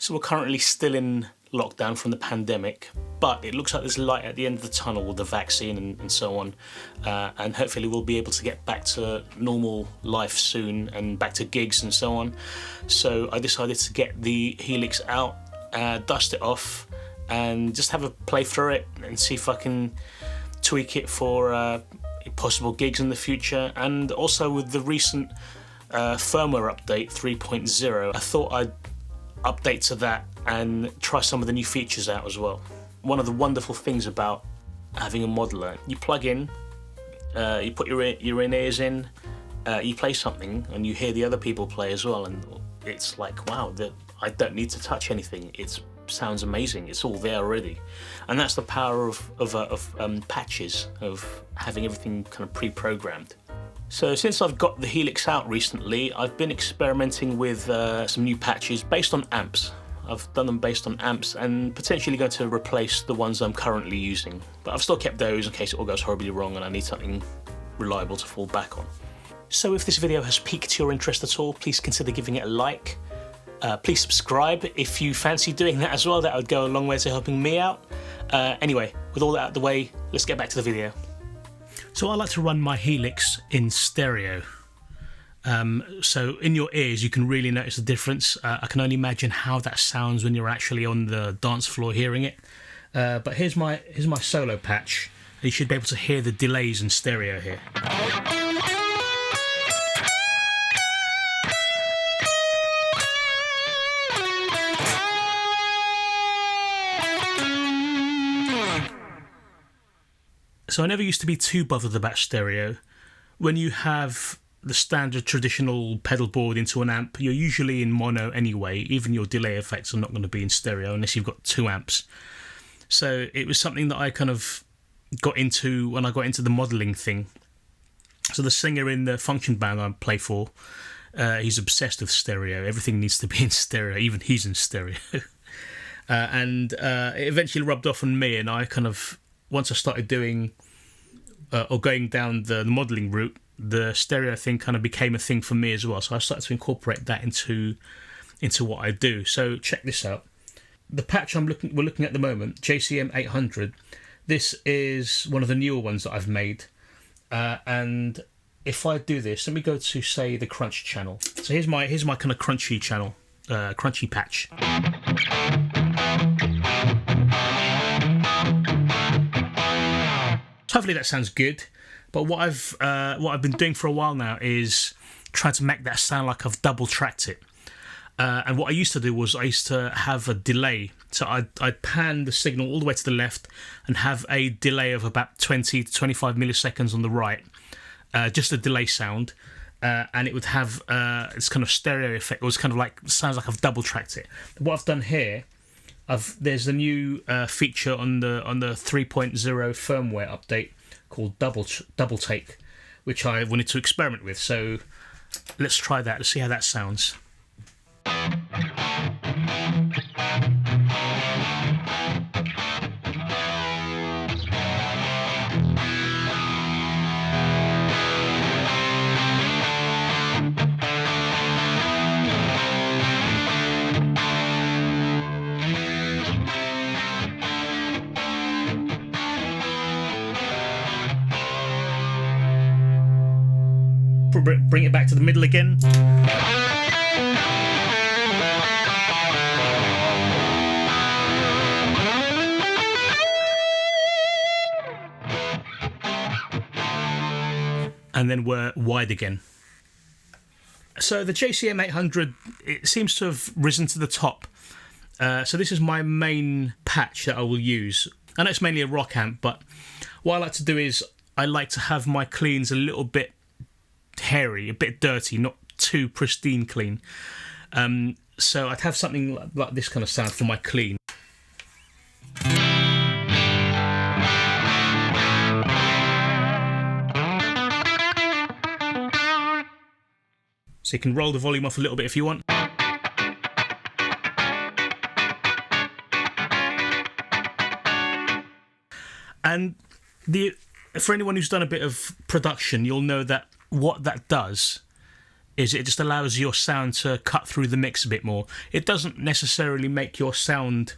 So we're currently still in lockdown from the pandemic, but it looks like there's light at the end of the tunnel with the vaccine and so on, and hopefully we'll be able to get back to normal life soon and back to gigs and so on. So I decided to get the Helix out, dust it off, and just have a play through it and see if I can tweak it for possible gigs in the future. And also with the recent firmware update 3.0, I thought I'd update to that and try some of the new features out as well. One of the wonderful things about having a modeler, you plug in, you put your in-ears in, you play something and you hear the other people play as well, and it's like, wow, I don't need to touch anything. It sounds amazing. It's all there already. And that's the power of patches, of having everything kind of pre-programmed. So since I've got the Helix out recently, I've been experimenting with some new patches based on amps. I've done them based on amps and potentially going to replace the ones I'm currently using. But I've still kept those in case it all goes horribly wrong and I need something reliable to fall back on. So if this video has piqued your interest at all, please consider giving it a like. Please subscribe if you fancy doing that as well. That would go a long way to helping me out. Anyway, with all that out of the way, let's get back to the video. So I like to run my Helix in stereo. So in your ears you can really notice the difference. I can only imagine how that sounds when you're actually on the dance floor hearing it. But here's my solo patch. You should be able to hear the delays in stereo here. So I never used to be too bothered about stereo. When you have the standard traditional pedal board into an amp, you're usually in mono anyway. Even your delay effects are not going to be in stereo unless you've got 2 amps. So it was something that I kind of got into when I got into the modelling thing. So the singer in the function band I play for, he's obsessed with stereo. Everything needs to be in stereo, even he's in stereo. And it eventually rubbed off on me, and I kind of, once I started doing or going down the modelling route, the stereo thing kind of became a thing for me as well. So I started to incorporate that into what I do. So check this out. The patch we're looking at the moment, JCM 800. This is one of the newer ones that I've made. And if I do this, let me go to, say, the crunch channel. So here's my kind of crunchy channel, crunchy patch. Hopefully that sounds good, but what I've been doing for a while now is trying to make that sound like I've double tracked it. And what I used to do was I used to have a delay. So I'd pan the signal all the way to the left and have a delay of about 20 to 25 milliseconds on the right, just a delay sound, and it would have this kind of stereo effect. It was kind of like, sounds like I've double tracked it. What I've done here, there's a new feature on the 3.0 firmware update called double take, which I wanted to experiment with. So let's try that. Let's see how that sounds. Bring it back to the middle again. And then we're wide again. So the JCM 800, it seems to have risen to the top. So this is my main patch that I will use. I know it's mainly a rock amp, but what I like to do is I like to have my cleans a little bit hairy, a bit dirty, not too pristine clean. So I'd have something like this kind of sound for my clean. So you can roll the volume off a little bit if you want. And for anyone who's done a bit of production, you'll know that what that does is it just allows your sound to cut through the mix a bit more. It doesn't necessarily make your sound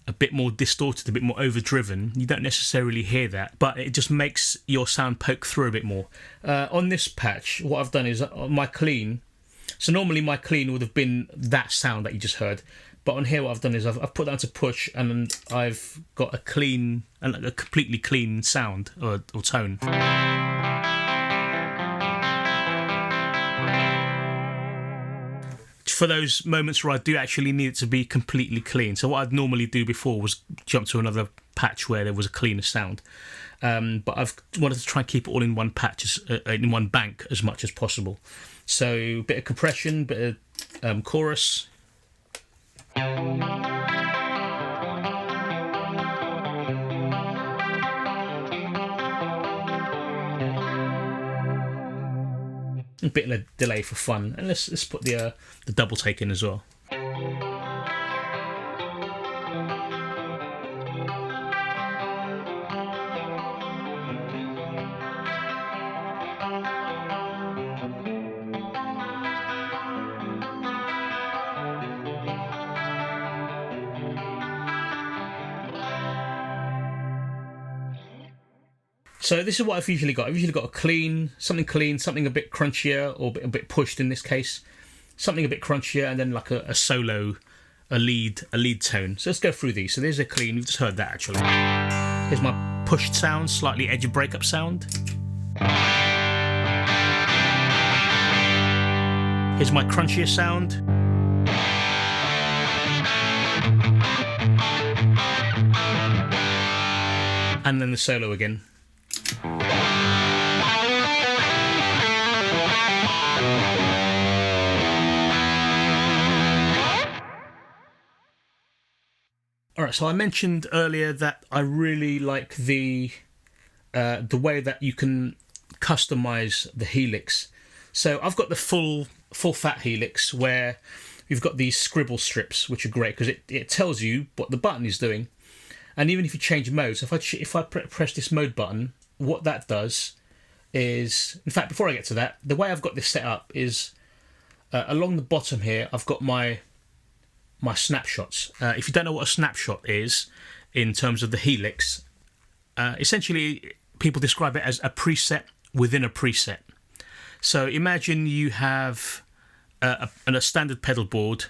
a bit more distorted, a bit more overdriven. You don't necessarily hear that, but it just makes your sound poke through a bit more. On this patch, what I've done is my clean. So normally my clean would have been that sound that you just heard, but on here what I've done is I've put that to push, and I've got a clean, a completely clean sound or tone. For those moments where I do actually need it to be completely clean. So what I'd normally do before was jump to another patch where there was a cleaner sound. But I've wanted to try and keep it all in one patch, in one bank as much as possible. So a bit of compression, bit of chorus. A bit of a delay for fun, and let's put the double take in as well. So this is what I've usually got. I've usually got a clean, something a bit crunchier, or a bit pushed in this case, something a bit crunchier, and then like a solo, a lead tone. So let's go through these. So there's a clean. You've just heard that actually. Here's my pushed sound, slightly edge of breakup sound. Here's my crunchier sound. And then the solo again. Alright, so I mentioned earlier that I really like the way that you can customize the Helix. So I've got the full fat Helix where you've got these scribble strips, which are great because it tells you what the button is doing. And even if you change modes, if I press this mode button, what that does is, in fact, before I get to that, the way I've got this set up is along the bottom here, I've got my snapshots. If you don't know what a snapshot is in terms of the Helix, essentially people describe it as a preset within a preset. So imagine you have a standard pedal board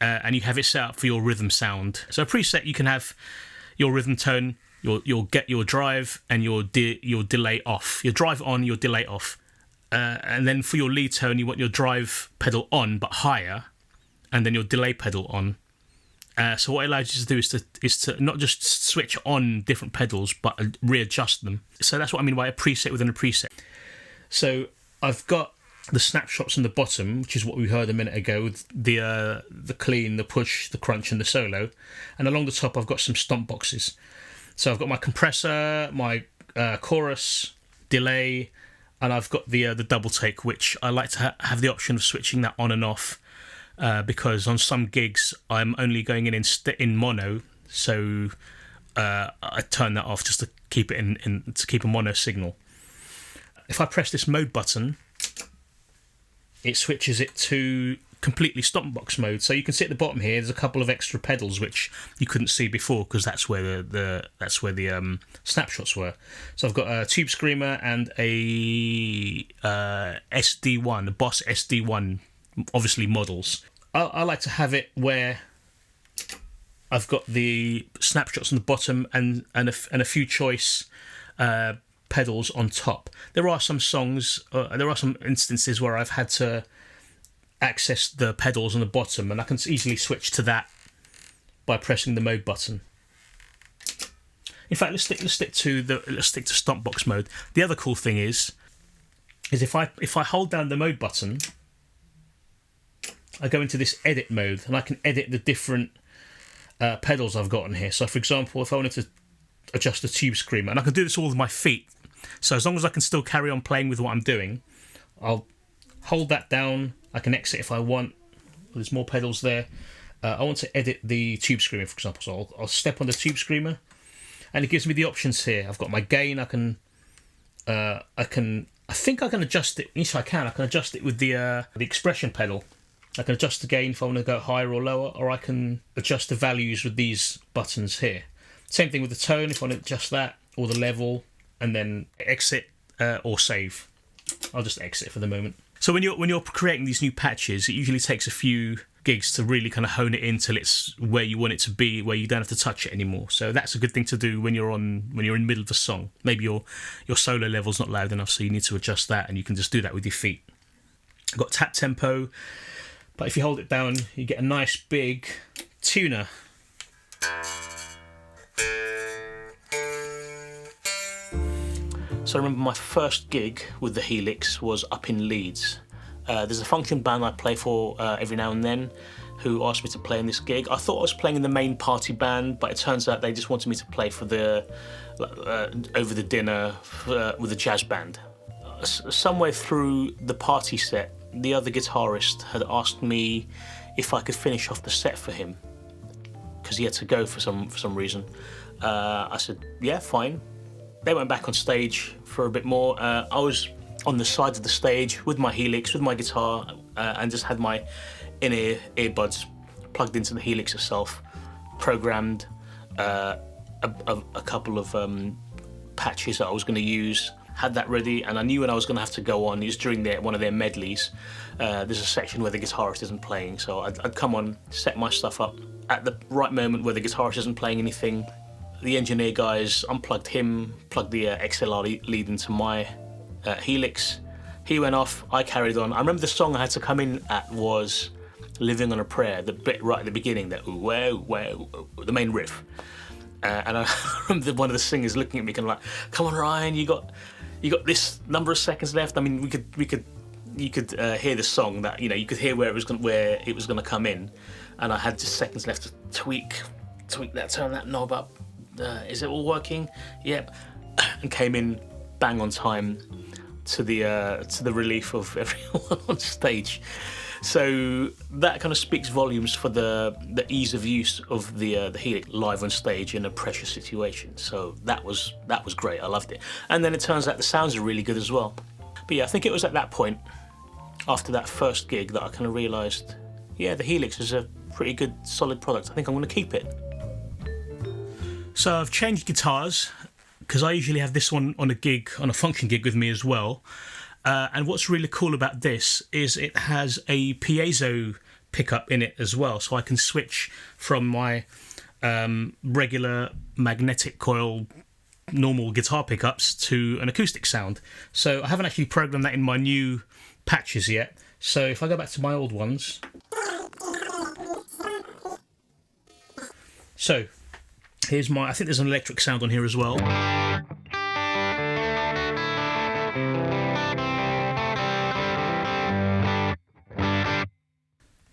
and you have it set up for your rhythm sound. So a preset, you can have your rhythm tone, you'll get your drive and your delay off. Your drive on, your delay off. And then for your lead tone, you want your drive pedal on but higher, and then your delay pedal on. So what it allows you to do is to not just switch on different pedals, but readjust them. So that's what I mean by a preset within a preset. So I've got the snapshots on the bottom, which is what we heard a minute ago, with the clean, the push, the crunch, and the solo. And along the top, I've got some stomp boxes. So I've got my compressor, my chorus, delay, and I've got the double take, which I like to have the option of switching that on and off. Because on some gigs I'm only going in mono, so I turn that off just to keep it to keep a mono signal. If I press this mode button, it switches it to completely stomp box mode. So you can see at the bottom here, there's a couple of extra pedals which you couldn't see before because that's where the snapshots were. So I've got a tube screamer and a SD1, a Boss SD1. Obviously models. I like to have it where I've got the snapshots on the bottom and a few choice pedals on top. There are some songs, there are some instances where I've had to access the pedals on the bottom, and I can easily switch to that by pressing the mode button. In fact, let's stick to stomp box mode. The other cool thing is if I hold down the mode button, I go into this edit mode and I can edit the different pedals I've got on here. So for example, if I wanted to adjust the tube screamer, and I can do this all with my feet, so as long as I can still carry on playing with what I'm doing, I'll hold that down. I can exit if I want. There's more pedals there. I want to edit the tube screamer, for example, so I'll step on the tube screamer and it gives me the options here. I've got my gain, I can I think I can adjust it. Yes, I can. I can adjust it with the expression pedal. I can adjust the gain if I want to go higher or lower, or I can adjust the values with these buttons here. Same thing with the tone, if I want to adjust that, or the level, and then exit or save. I'll just exit for the moment. So when you're creating these new patches, it usually takes a few gigs to really kind of hone it in till it's where you want it to be, where you don't have to touch it anymore. So that's a good thing to do when you're in the middle of a song. Maybe your solo level's not loud enough, so you need to adjust that, and you can just do that with your feet. I've got tap tempo, but if you hold it down, you get a nice big tuner. So I remember my first gig with the Helix was up in Leeds. There's a function band I play for every now and then who asked me to play in this gig. I thought I was playing in the main party band, but it turns out they just wanted me to play for the over the dinner with a jazz band. Somewhere through the party set, the other guitarist had asked me if I could finish off the set for him because he had to go for some reason. I said, yeah, fine. They went back on stage for a bit more. I was on the side of the stage with my Helix, with my guitar, and just had my in-ear earbuds plugged into the Helix itself, programmed a couple of patches that I was going to use, had that ready, and I knew when I was going to have to go on. It was during one of their medleys. There's a section where the guitarist isn't playing, so I'd come on, set my stuff up at the right moment where the guitarist isn't playing anything. The engineer guys unplugged him, plugged the XLR lead into my Helix. He went off, I carried on. I remember the song I had to come in at was Living on a Prayer, the bit right at the beginning, that the main riff. And I remember one of the singers looking at me kind of like, come on Ryan, you got this number of seconds left. I mean, you could hear the song, that you could hear where it was going to come in, and I had just seconds left to tweak that, turn that knob up. Is it all working? Yep. And came in bang on time to the relief of everyone on stage. So that kind of speaks volumes for the ease of use of the Helix live on stage in a pressure situation. So that was great. I loved it. And then it turns out the sounds are really good as well. But yeah, I think it was at that point, after that first gig, that I kind of realised, yeah, the Helix is a pretty good, solid product. I think I'm going to keep it. So I've changed guitars because I usually have this one on a function gig with me as well. And what's really cool about this is it has a piezo pickup in it as well, so I can switch from my regular magnetic coil normal guitar pickups to an acoustic sound. So I haven't actually programmed that in my new patches yet. So if I go back to my old ones, so here's I think there's an electric sound on here as well.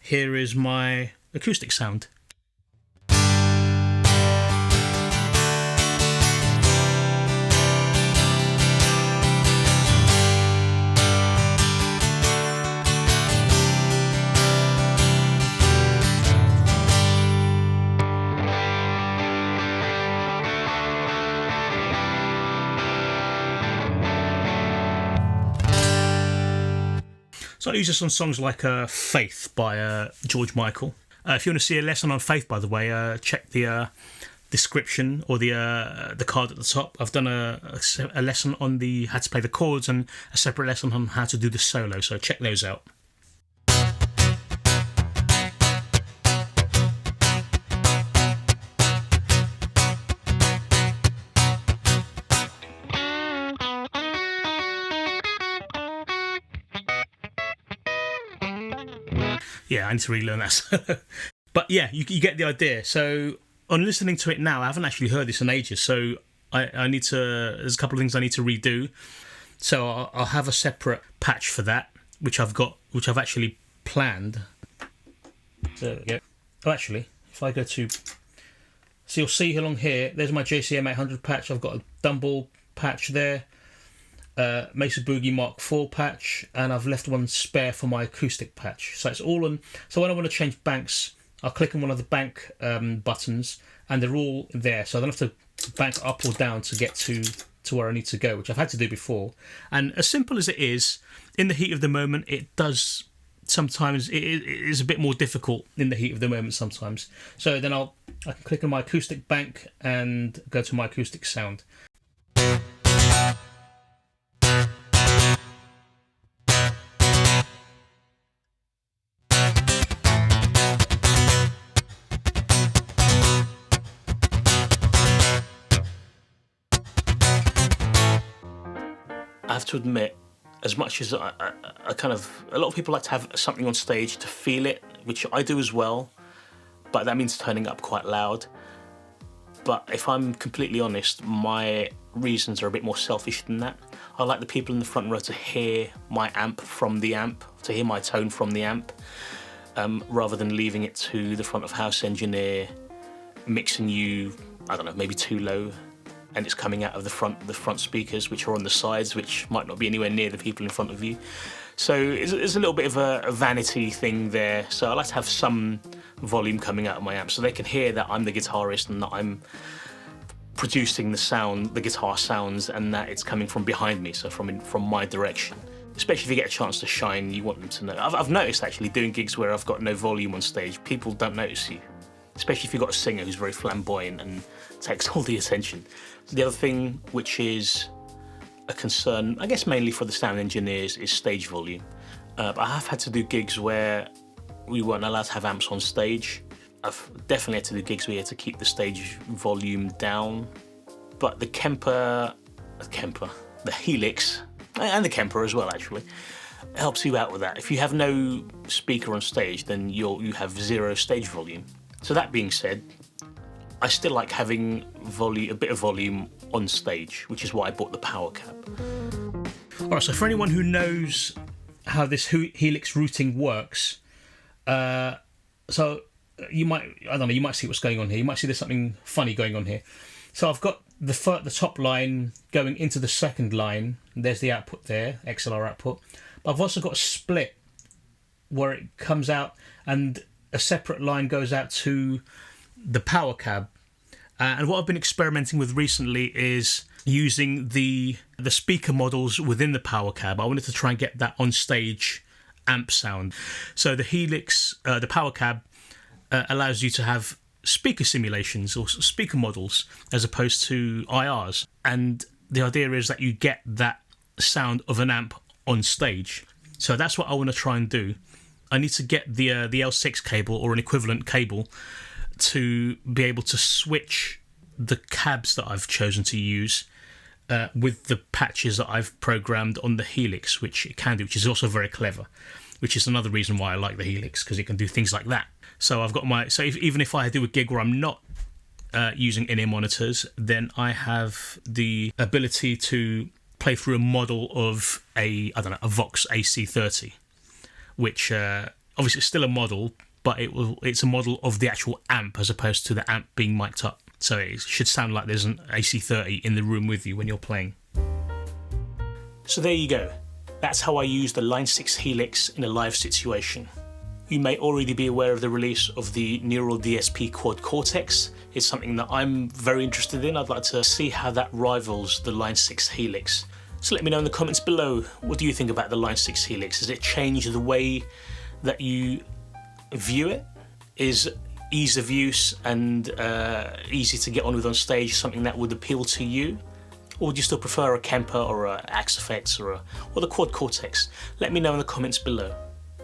Here is my acoustic sound. So I use this on songs like Faith by George Michael. If you want to see a lesson on Faith, by the way, check the description or the card at the top. I've done a lesson on how to play the chords and a separate lesson on how to do the solo, so check those out. Yeah, I need to relearn that. But yeah, you get the idea. So on listening to it now, I haven't actually heard this in ages, so I need to. There's a couple of things I need to redo. So I'll have a separate patch for that, which I've actually planned. There we go. Oh, actually, if I go to, so you'll see along here, there's my JCM 800 patch. I've got a Dumble patch there. Mesa Boogie Mark IV patch, and I've left one spare for my acoustic patch. So it's all on. So when I want to change banks, I'll click on one of the bank buttons, and they're all there. So I don't have to bank up or down to get to to where I need to go, which I've had to do before. And as simple as it is, in the heat of the moment, it does sometimes, it is a bit more difficult in the heat of the moment sometimes. So then I can click on my acoustic bank and go to my acoustic sound. I have to admit, as much as I kind of, a lot of people like to have something on stage to feel it, which I do as well, but that means turning up quite loud. But if I'm completely honest, my reasons are a bit more selfish than that. I like the people in the front row to hear my amp from the amp, to hear my tone from the amp, rather than leaving it to the front of house engineer mixing you, I don't know, maybe too low, and it's coming out of the front speakers, which are on the sides, which might not be anywhere near the people in front of you. So it's a little bit of a vanity thing there. So I like to have some volume coming out of my amp so they can hear that I'm the guitarist and that I'm producing the sound, the guitar sounds, and that it's coming from behind me, so from my direction. Especially if you get a chance to shine, you want them to know. I've noticed actually doing gigs where I've got no volume on stage, people don't notice you. Especially if you've got a singer who's very flamboyant and takes all the attention. The other thing, which is a concern, I guess mainly for the sound engineers, is stage volume. But I have had to do gigs where we weren't allowed to have amps on stage. I've definitely had to do gigs where you had to keep the stage volume down. But the Helix, and the Kemper as well actually, helps you out with that. If you have no speaker on stage, then you have zero stage volume. So that being said, I still like having a bit of volume on stage, which is why I bought the Powercab. Alright, so for anyone who knows how this Helix routing works, so you might see what's going on here. You might see there's something funny going on here. So I've got the top line going into the second line. There's the output there, XLR output. But I've also got a split where it comes out and a separate line goes out to the Powercab. And what I've been experimenting with recently is using the speaker models within the Powercab. I wanted to try and get that on stage amp sound. So the Helix, the Powercab, allows you to have speaker simulations or speaker models as opposed to IRs. And the idea is that you get that sound of an amp on stage. So that's what I want to try and do. I need to get the L6 cable or an equivalent cable to be able to switch the cabs that I've chosen to use with the patches that I've programmed on the Helix, which it can do, which is also very clever, which is another reason why I like the Helix, because it can do things like that. So I've got even if I do a gig where I'm not using in-ear monitors, then I have the ability to play through a model of a Vox AC30, which obviously it's still a model, but it's a model of the actual amp as opposed to the amp being mic'd up. So it should sound like there's an AC30 in the room with you when you're playing. So there you go. That's how I use the Line 6 Helix in a live situation. You may already be aware of the release of the Neural DSP Quad Cortex. It's something that I'm very interested in. I'd like to see how that rivals the Line 6 Helix. So let me know in the comments below, what do you think about the Line 6 Helix? Has it changed the way that you view it? Is ease of use and easy to get on with on stage something that would appeal to you? Or would you still prefer a Kemper or a Axe FX or the Quad Cortex? Let me know in the comments below.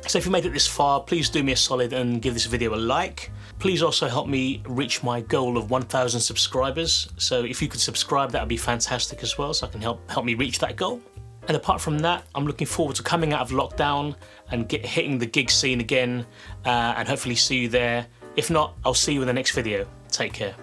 So if you made it this far, please do me a solid and give this video a like. Please also help me reach my goal of 1,000 subscribers. So if you could subscribe, that would be fantastic as well, so I can help me reach that goal. And apart from that, I'm looking forward to coming out of lockdown and hitting the gig scene again, and hopefully see you there. If not, I'll see you in the next video. Take care.